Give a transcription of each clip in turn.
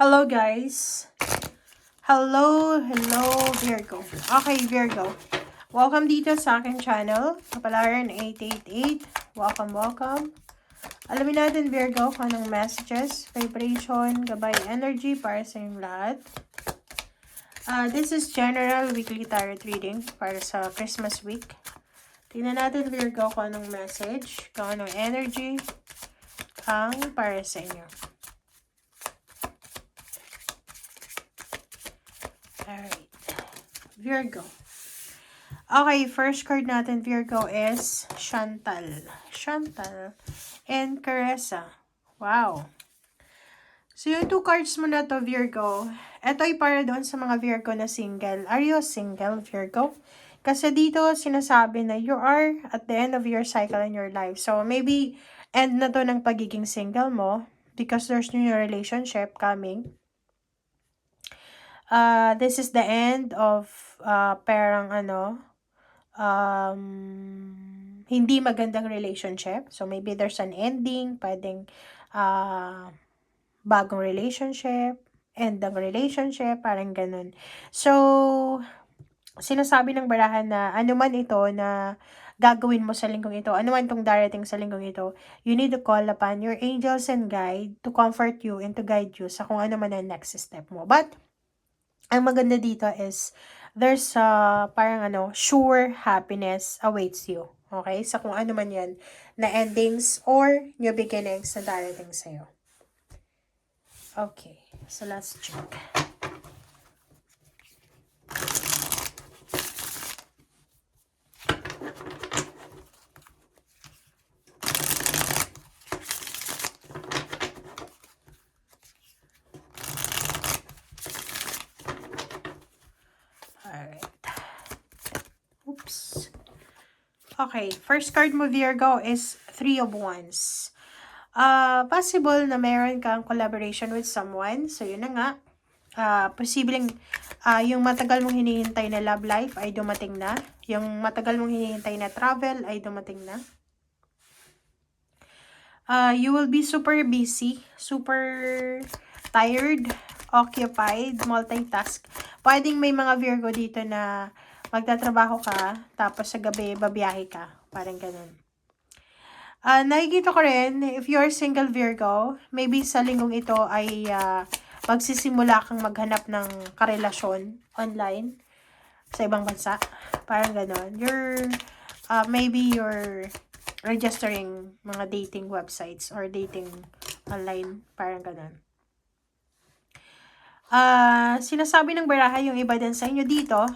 Hello guys. Hello Virgo. Okay, Virgo. Welcome dito sa aking channel. Kapalaran 888. Welcome. Alamin natin Virgo kung anong messages, vibration, gabay energy para sa inyong lahat. This is general weekly tarot reading para sa Christmas week. Tingnan natin Virgo kung anong message, kung anong energy ang para sa inyo. Alright. Virgo. Okay, first card natin, Virgo, is Chantal. Chantal and Caressa. Wow. So, yung two cards mo na to, Virgo, ito ay para doon sa mga Virgo na single. Are you single, Virgo? Kasi dito, sinasabi na you are at the end of your cycle in your life. So, maybe end na to ng pagiging single mo because there's new relationship coming. This is the end of parang hindi magandang relationship. So, maybe there's an ending, pwedeng bagong relationship, end ng relationship, parang ganun. So, sinasabi ng barahan na anuman ito na gagawin mo sa linggong ito, anuman itong darating sa linggong ito, you need to call upon your angels and guide to comfort you and to guide you sa kung ano man ang next step mo. But, ang maganda dito is, there's parang sure happiness awaits you. Okay? Sa kung ano man yan, na endings or new beginnings na darating sa'yo. Okay. So, let's check. Alright. Oops. Okay. First card mo, Virgo, is Three of Wands. Possible na meron kang collaboration with someone. So, yun na nga. Posibleng yung matagal mong hinihintay na love life ay dumating na. Yung matagal mong hinihintay na travel ay dumating na. You will be super busy, super tired, occupied, multitask. Pwedeng may mga Virgo dito na magtatrabaho ka, tapos sa gabi babiyahe ka. Parang ganun. Nakikita ko rin, if you're single Virgo, maybe sa linggong ito ay magsisimula kang maghanap ng karelasyon online sa ibang bansa. Parang ganon. Maybe you're registering mga dating websites or dating online. Parang ganon. Sinasabi ng baraha yung iba din sa inyo dito,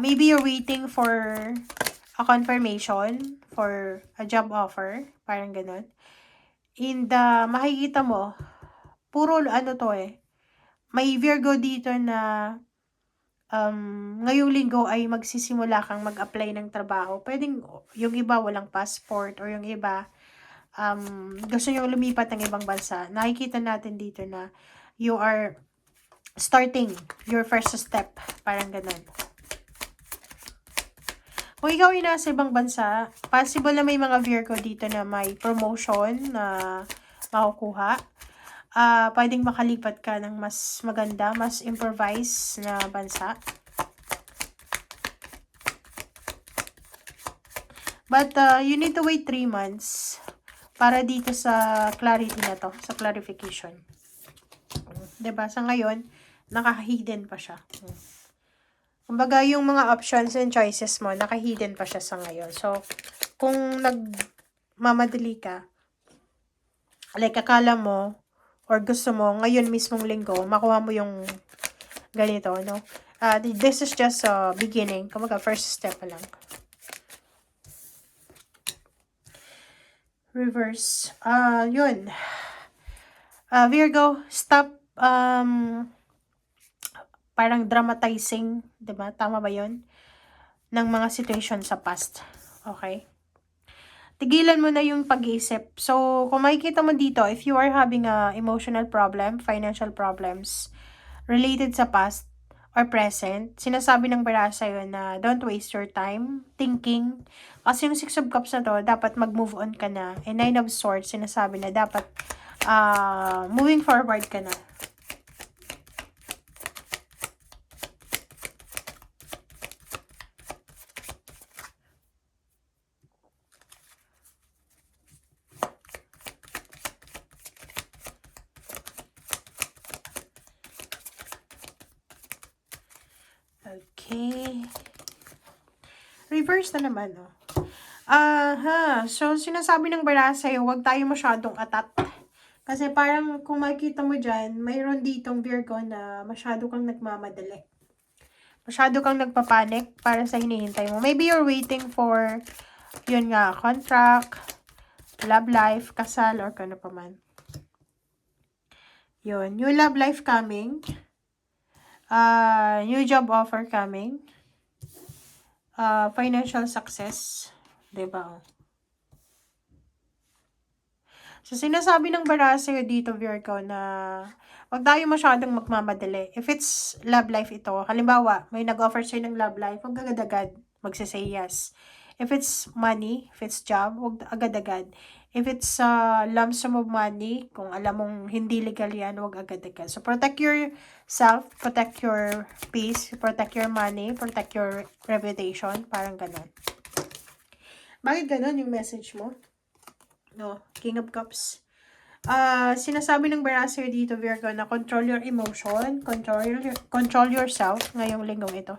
maybe you're waiting for a confirmation for a job offer. Parang ganon. And makikita mo, puro may Virgo dito na ngayong linggo ay magsisimula kang mag-apply ng trabaho. Pwedeng yung iba walang passport or yung iba gusto nyo lumipat ng ibang bansa. Nakikita natin dito na you are starting your first step. Parang ganun. Kung ikaw ay nasa ibang bansa, possible na may mga Virgo dito na may promotion na makukuha. Pwedeng makalipat ka ng mas maganda, mas improvise na bansa. But you need to wait 3 months para dito sa clarity na to, sa clarification. Diba? Sa ngayon, naka-hidden pa siya. Kumbaga, yung mga options and choices mo, naka-hidden pa siya sa ngayon. So, kung nagmamadali ka, like akala mo, or gusto mo, ngayon mismong linggo, makuha mo yung ganito, no? This is just a beginning. Kumbaga, first step pa lang. Reverse. Yun. Virgo, stop parang dramatizing, diba? Tama ba yun? Ng mga situation sa past. Okay? Tigilan mo na yung pag-iisip. So, kung makikita mo dito, if you are having a emotional problem, financial problems, related sa past or present, sinasabi ng baraha sa'yo na don't waste your time thinking. Kasi yung 6 of Cups na to, dapat mag-move on ka na. And 9 of Swords, sinasabi na dapat moving forward ka na. Okay. Reverse na naman, oh. So, sinasabi ng baraha sa'yo, huwag tayo masyadong atat. Kasi parang kung makikita mo dyan, mayroon ditong Virgo na masyado kang nagmamadali. Masyado kang nagpapanik para sa hinihintay mo. Maybe you're waiting for, yun nga, contract, love life, kasal, or kano pa man. Yun. New love life coming. New job offer coming. Financial success. Diba? So, sinasabi ng baraha sa'yo dito, Virgo, na huwag tayo masyadong magmamadali. If it's love life ito, halimbawa, may nag-offer sa'yo ng love life, huwag agad-agad magsasay yes. If it's money, if it's job, huwag agad-agad. If it's lump sum of money, kung alam mong hindi legal yan, huwag agad-agad. So, protect yourself, protect your peace, protect your money, protect your reputation, parang ganon. Bakit ganon yung message mo? No, King of Cups. Sinasabi ng baraha sa'yo dito, Virgo, na control your emotion, control yourself ngayong linggong ito.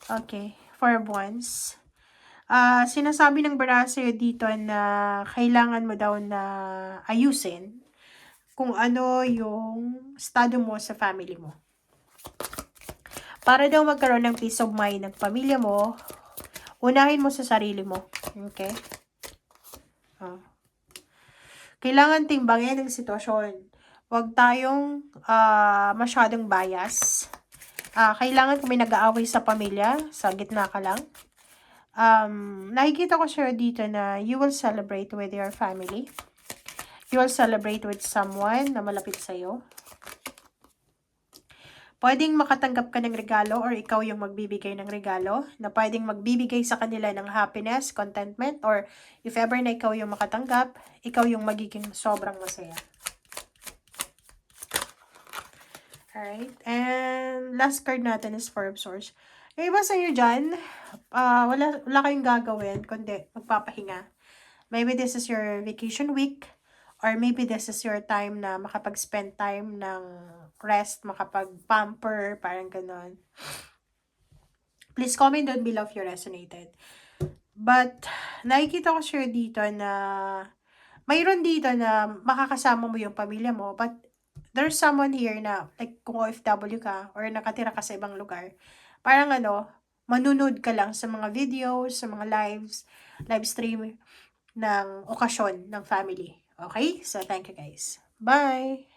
Okay, 4 of Wands. Sinasabi ng baraha sa'yo dito na kailangan mo daw na ayusin kung ano yung estado mo sa family mo. Para daw magkaroon ng peace of mind ng pamilya mo, unahin mo sa sarili mo. Okay? Kailangan timbangin ang sitwasyon. Huwag tayong masyadong bias. Kailangan kung may nag-aaway sa pamilya, sa gitna ka lang. Nakikita ko siya dito na you will celebrate with your family. You will celebrate with someone na malapit sa'yo. Pwedeng makatanggap ka ng regalo or ikaw yung magbibigay ng regalo na pwedeng magbibigay sa kanila ng happiness, contentment, or if ever na ikaw yung makatanggap, ikaw yung magiging sobrang masaya. Alright, and last card natin is Four of Swords. Yung iba sa inyo dyan, wala kayong gagawin, kundi magpapahinga. Maybe this is your vacation week, or maybe this is your time na makapag-spend time ng rest, makapag-pamper, parang ganon. Please comment down below if you resonated. But, nakikita ko siya dito na mayroon dito na makakasama mo yung pamilya mo, but there's someone here na, like, kung OFW ka, or nakatira ka sa ibang lugar, parang manunod ka lang sa mga videos, sa mga live stream ng okasyon ng family. Okay? So, thank you guys. Bye!